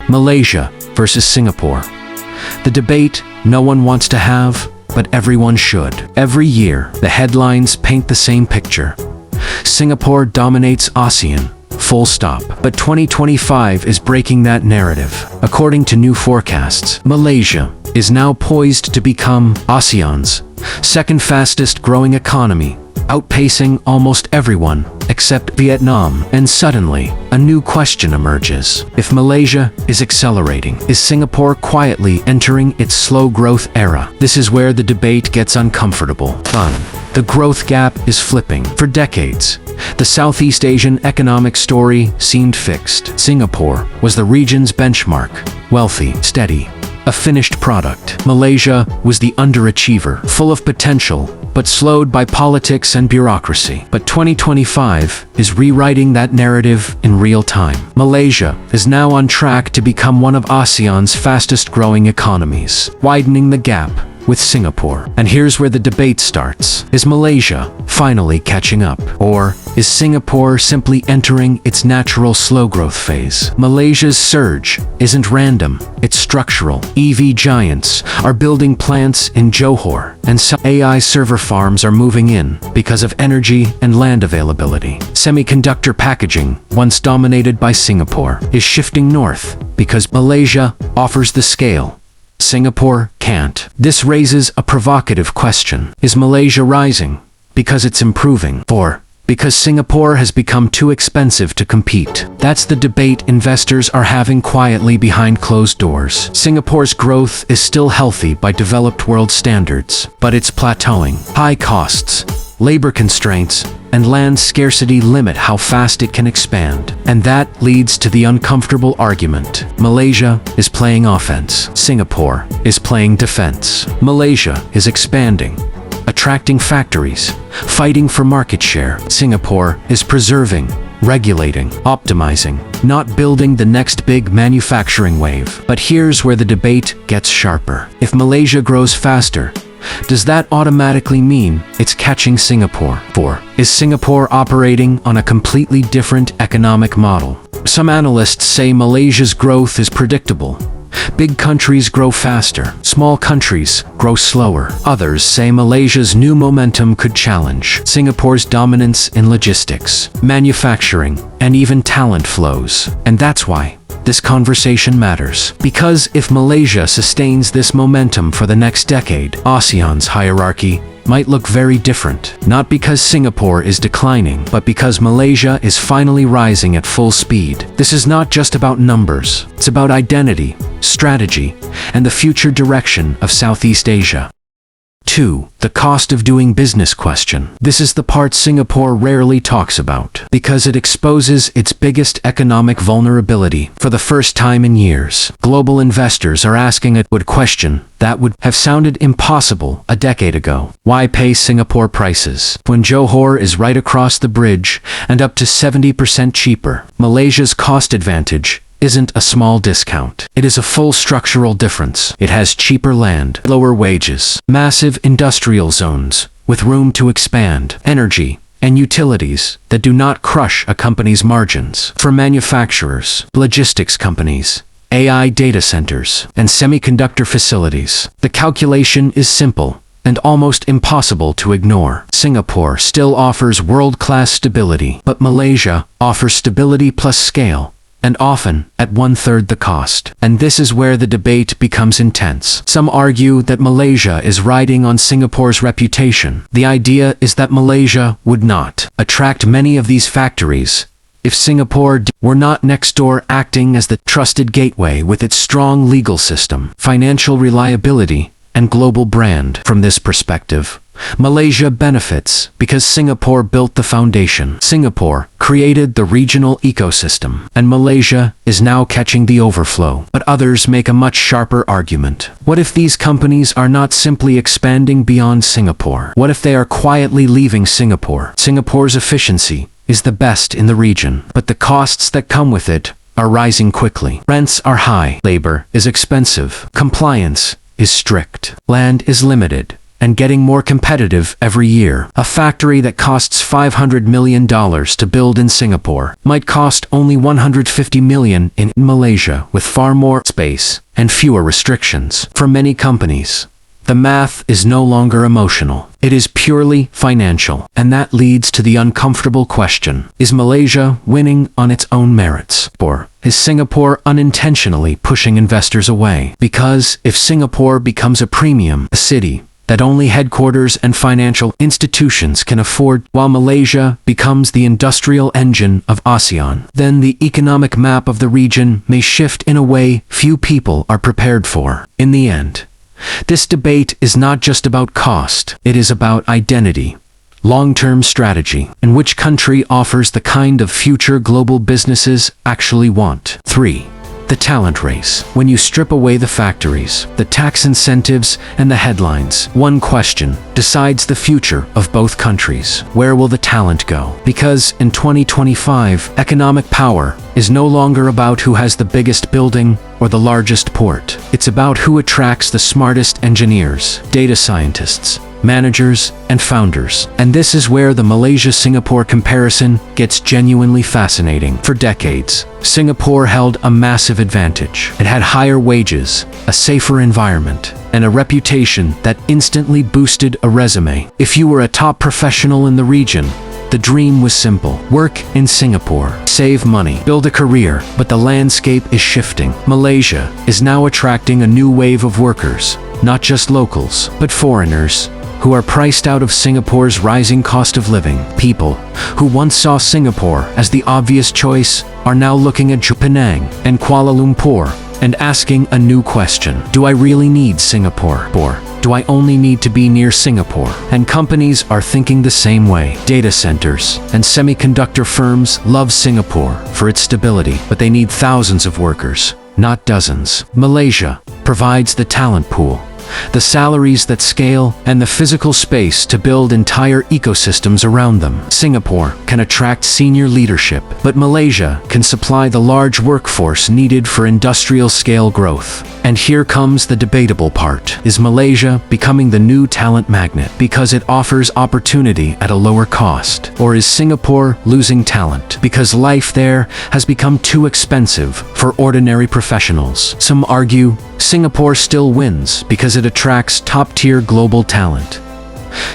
Malaysia versus Singapore. The debate no one wants to have, but everyone should. Every year, the headlines paint the same picture. Singapore dominates ASEAN, full stop. But 2025 is breaking that narrative. According to new forecasts, Malaysia is now poised to become ASEAN's second fastest growing economy, outpacing almost everyone except Vietnam. And suddenly, a new question emerges. If Malaysia is accelerating, is Singapore quietly entering its slow growth era? This is where the debate gets uncomfortable. The growth gap is flipping. For decades, the Southeast Asian economic story seemed fixed. Singapore was the region's benchmark, wealthy, steady, a finished product. Malaysia was the underachiever, full of potential, but slowed by politics and bureaucracy. But 2025 is rewriting that narrative in real time. Malaysia is now on track to become one of ASEAN's fastest growing economies, widening the gap with Singapore. And here's where the debate starts. Is Malaysia finally catching up? Or is Singapore simply entering its natural slow growth phase? Malaysia's surge isn't random, it's structural. EV giants are building plants in Johor, and some AI server farms are moving in because of energy and land availability. Semiconductor packaging, once dominated by Singapore, is shifting north because Malaysia offers the scale Singapore can't. This raises a provocative question. Is Malaysia rising because it's improving, or because Singapore has become too expensive to compete? That's the debate investors are having quietly behind closed doors. Singapore's growth is still healthy by developed world standards, but it's plateauing. High costs, labor constraints, and land scarcity limit how fast it can expand. And that leads to the uncomfortable argument. Malaysia is playing offense. Singapore is playing defense. Malaysia is expanding, attracting factories, fighting for market share. Singapore is preserving, regulating, optimizing, not building the next big manufacturing wave. But here's where the debate gets sharper. If Malaysia grows faster, does that automatically mean it's catching Singapore? Or is Singapore operating on a completely different economic model? Some analysts say Malaysia's growth is predictable. Big countries grow faster, small countries grow slower. Others say Malaysia's new momentum could challenge Singapore's dominance in logistics, manufacturing, and even talent flows. And that's why this conversation matters. Because if Malaysia sustains this momentum for the next decade, ASEAN's hierarchy might look very different. Not because Singapore is declining, but because Malaysia is finally rising at full speed. This is not just about numbers. It's about identity, strategy, and the future direction of Southeast Asia. 2. The cost of doing business question. This is the part Singapore rarely talks about, because it exposes its biggest economic vulnerability. For the first time in years, global investors are asking a question that would have sounded impossible a decade ago. Why pay Singapore prices when Johor is right across the bridge and up to 70% cheaper? Malaysia's cost advantage isn't a small discount. It is a full structural difference. It has cheaper land, lower wages, massive industrial zones with room to expand, energy, and utilities that do not crush a company's margins. For manufacturers, logistics companies, AI data centers, and semiconductor facilities, the calculation is simple and almost impossible to ignore. Singapore still offers world-class stability, but Malaysia offers stability plus scale, and often at 1/3 the cost. And this is where the debate becomes intense. Some argue that Malaysia is riding on Singapore's reputation. The idea is that Malaysia would not attract many of these factories if Singapore were not next door, acting as the trusted gateway with its strong legal system, financial reliability, and global brand. From this perspective, Malaysia benefits because Singapore built the foundation. Singapore created the regional ecosystem, and Malaysia is now catching the overflow. But others make a much sharper argument. What if these companies are not simply expanding beyond Singapore? What if they are quietly leaving Singapore? Singapore's efficiency is the best in the region, but the costs that come with it are rising quickly. Rents are high, labor is expensive, compliance is strict, land is limited, and getting more competitive every year. A factory that costs $500 million to build in Singapore might cost only $150 million in Malaysia, with far more space and fewer restrictions. For many companies, the math is no longer emotional. It is purely financial. And that leads to the uncomfortable question: is Malaysia winning on its own merits? Or is Singapore unintentionally pushing investors away? Because if Singapore becomes a premium city that only headquarters and financial institutions can afford, while Malaysia becomes the industrial engine of ASEAN, then the economic map of the region may shift in a way few people are prepared for. In the end, this debate is not just about cost, it is about identity, long-term strategy, and which country offers the kind of future global businesses actually want. 3. The talent race. When you strip away the factories, the tax incentives, and the headlines, one question decides the future of both countries. Where will the talent go? Because in 2025, economic power is no longer about who has the biggest building or the largest port. It's about who attracts the smartest engineers, data scientists, managers, and founders. And this is where the Malaysia-Singapore comparison gets genuinely fascinating. For decades, Singapore held a massive advantage. It had higher wages, a safer environment, and a reputation that instantly boosted a resume. If you were a top professional in the region, the dream was simple: work in Singapore, save money, build a career. But the landscape is shifting. Malaysia is now attracting a new wave of workers, not just locals, but foreigners who are priced out of Singapore's rising cost of living. People who once saw Singapore as the obvious choice are now looking at Penang and Kuala Lumpur and asking a new question: do I really need Singapore? Or do I only need to be near Singapore? And companies are thinking the same way. Data centers and semiconductor firms love Singapore for its stability, but they need thousands of workers, not dozens. Malaysia provides the talent pool, the salaries that scale, and the physical space to build entire ecosystems around them. Singapore can attract senior leadership, but Malaysia can supply the large workforce needed for industrial-scale growth. And here comes the debatable part. Is Malaysia becoming the new talent magnet because it offers opportunity at a lower cost? Or is Singapore losing talent because life there has become too expensive for ordinary professionals? Some argue Singapore still wins because it attracts top-tier global talent: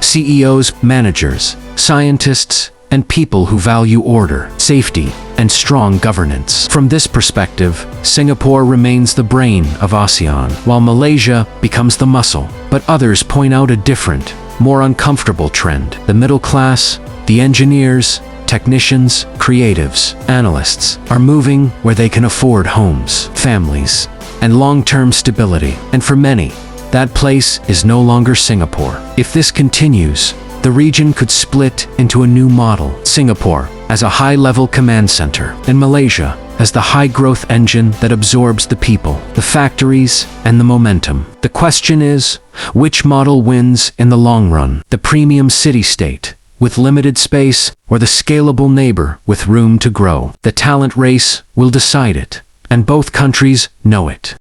CEOs, managers, scientists, and people who value order, safety, and strong governance. From this perspective, Singapore remains the brain of ASEAN, while Malaysia becomes the muscle. But others point out a different, more uncomfortable trend. The middle class, the engineers, technicians, creatives, analysts are moving where they can afford homes, families, and long-term stability. And for many, that place is no longer Singapore. If this continues, the region could split into a new model: Singapore as a high-level command center, and Malaysia as the high-growth engine that absorbs the people, the factories, and the momentum. The question is, which model wins in the long run? The premium city-state with limited space, or the scalable neighbor with room to grow? The talent race will decide it, and both countries know it.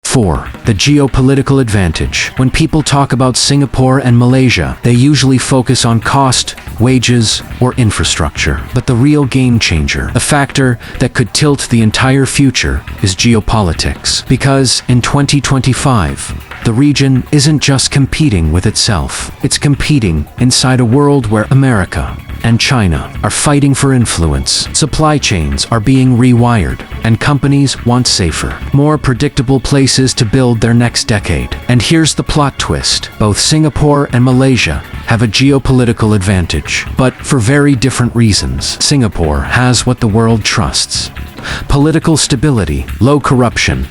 4. The geopolitical advantage. When people talk about Singapore and Malaysia, they usually focus on cost, wages, or infrastructure. But the real game changer, a factor that could tilt the entire future, is geopolitics. Because in 2025, the region isn't just competing with itself. It's competing inside a world where America and China are fighting for influence. Supply chains are being rewired, and companies want safer, more predictable places to build their next decade. And here's the plot twist: both Singapore and Malaysia have a geopolitical advantage, but for very different reasons. Singapore has what the world trusts: political stability, low corruption,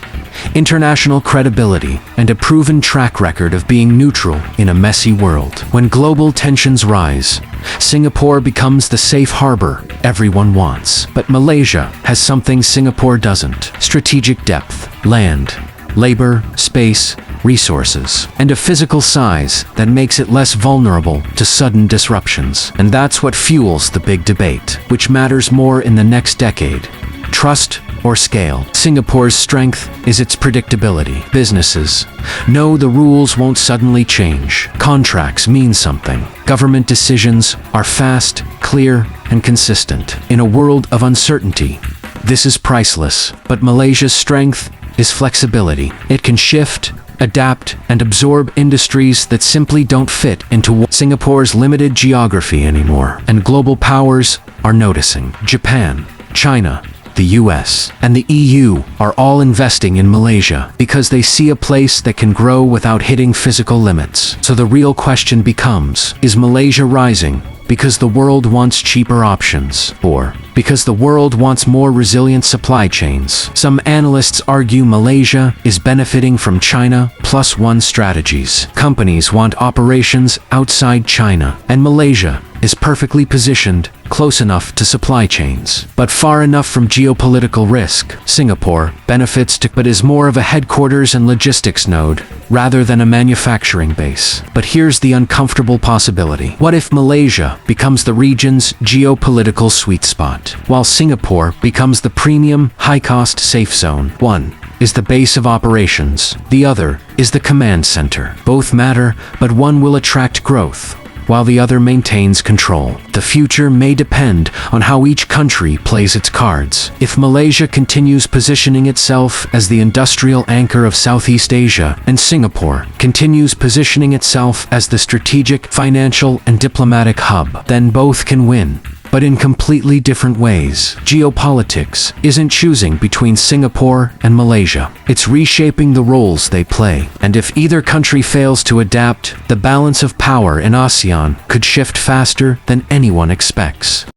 international credibility, and a proven track record of being neutral in a messy world. When global tensions rise, Singapore becomes the safe harbor everyone wants. But Malaysia has something Singapore doesn't: strategic depth, land, labor, space, resources, and a physical size that makes it less vulnerable to sudden disruptions. And that's what fuels the big debate: which matters more in the next decade, trust or scale. Singapore's strength is its predictability. Businesses know the rules won't suddenly change. Contracts mean something. Government decisions are fast, clear, and consistent. In a world of uncertainty, this is priceless. But Malaysia's strength is flexibility. It can shift, adapt, and absorb industries that simply don't fit into Singapore's limited geography anymore. And global powers are noticing. Japan, China, the US, and the EU are all investing in Malaysia because they see a place that can grow without hitting physical limits. So the real question becomes, is Malaysia rising because the world wants cheaper options, or because the world wants more resilient supply chains? Some analysts argue Malaysia is benefiting from China plus one strategies. Companies want operations outside China, and Malaysia is perfectly positioned, close enough to supply chains, but far enough from geopolitical risk. Singapore benefits but is more of a headquarters and logistics node rather than a manufacturing base. But here's the uncomfortable possibility. What if Malaysia becomes the region's geopolitical sweet spot, while Singapore becomes the premium, high-cost safe zone? One is the base of operations, the other is the command center. Both matter, but one will attract growth, while the other maintains control. The future may depend on how each country plays its cards. If Malaysia continues positioning itself as the industrial anchor of Southeast Asia, and Singapore continues positioning itself as the strategic, financial, and diplomatic hub, then both can win, but in completely different ways. Geopolitics isn't choosing between Singapore and Malaysia. It's reshaping the roles they play. And if either country fails to adapt, the balance of power in ASEAN could shift faster than anyone expects.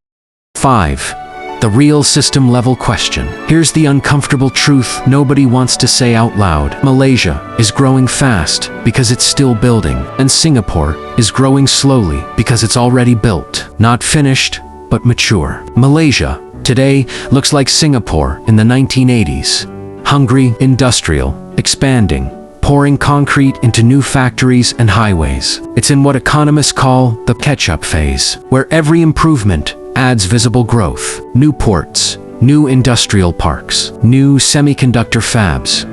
5. The real system-level question. Here's the uncomfortable truth nobody wants to say out loud. Malaysia is growing fast because it's still building, and Singapore is growing slowly because it's already built. Not finished, but mature. Malaysia today looks like Singapore in the 1980s. Hungry, industrial, expanding, pouring concrete into new factories and highways. It's in what economists call the catch-up phase, where every improvement adds visible growth. New ports, new industrial parks, new semiconductor fabs.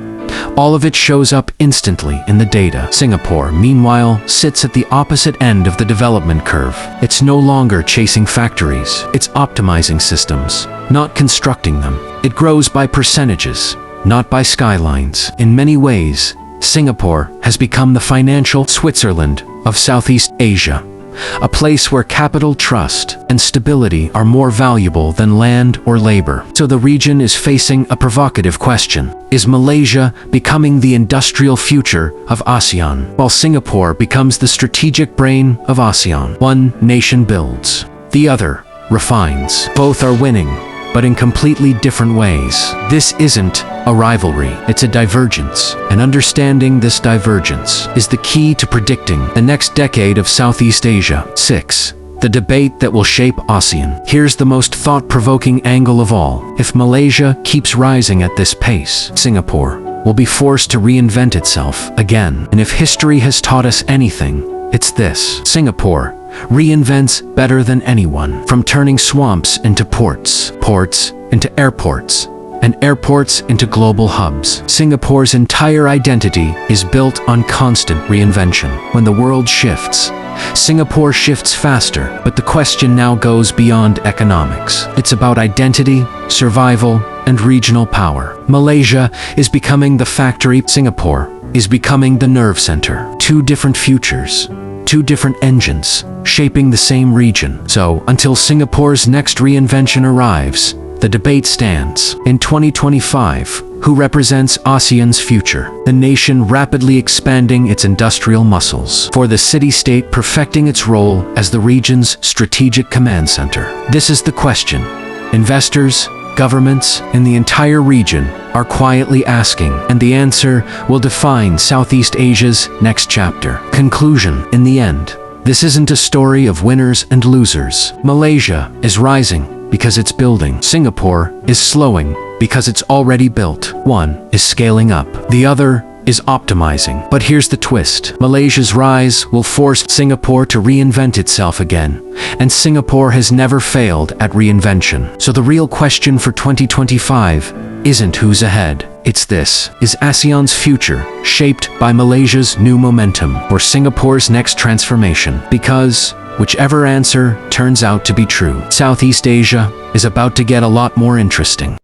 All of it shows up instantly in the data. Singapore, meanwhile, sits at the opposite end of the development curve. It's no longer chasing factories. It's optimizing systems, not constructing them. It grows by percentages, not by skylines. In many ways, Singapore has become the financial Switzerland of Southeast Asia, a place where capital, trust, and stability are more valuable than land or labor. So the region is facing a provocative question. Is Malaysia becoming the industrial future of ASEAN, while Singapore becomes the strategic brain of ASEAN? One nation builds, the other refines. Both are winning, but in completely different ways. This isn't a rivalry, it's a divergence. And understanding this divergence is the key to predicting the next decade of Southeast Asia. 6. The debate that will shape ASEAN. Here's the most thought-provoking angle of all. If Malaysia keeps rising at this pace, Singapore will be forced to reinvent itself again. And if history has taught us anything, it's this. Singapore reinvents better than anyone, from turning swamps into ports, ports into airports, and airports into global hubs. Singapore's entire identity is built on constant reinvention. When the world shifts, Singapore shifts faster, but the question now goes beyond economics. It's about identity, survival, and regional power. Malaysia is becoming the factory. Singapore is becoming the nerve center. Two different futures, two different engines, shaping the same region. So, until Singapore's next reinvention arrives, the debate stands. In 2025, who represents ASEAN's future? The nation rapidly expanding its industrial muscles, for the city-state perfecting its role as the region's strategic command center? This is the question investors, governments, and the entire region are quietly asking, and the answer will define Southeast Asia's next chapter. Conclusion. In the end, this isn't a story of winners and losers. Malaysia is rising because it's building. Singapore is slowing because it's already built. One is scaling up, the other is optimizing. But here's the twist. Malaysia's rise will force Singapore to reinvent itself again, and Singapore has never failed at reinvention. So the real question for 2025 isn't who's ahead. It's this: is ASEAN's future shaped by Malaysia's new momentum or Singapore's next transformation? Because whichever answer turns out to be true, Southeast Asia is about to get a lot more interesting.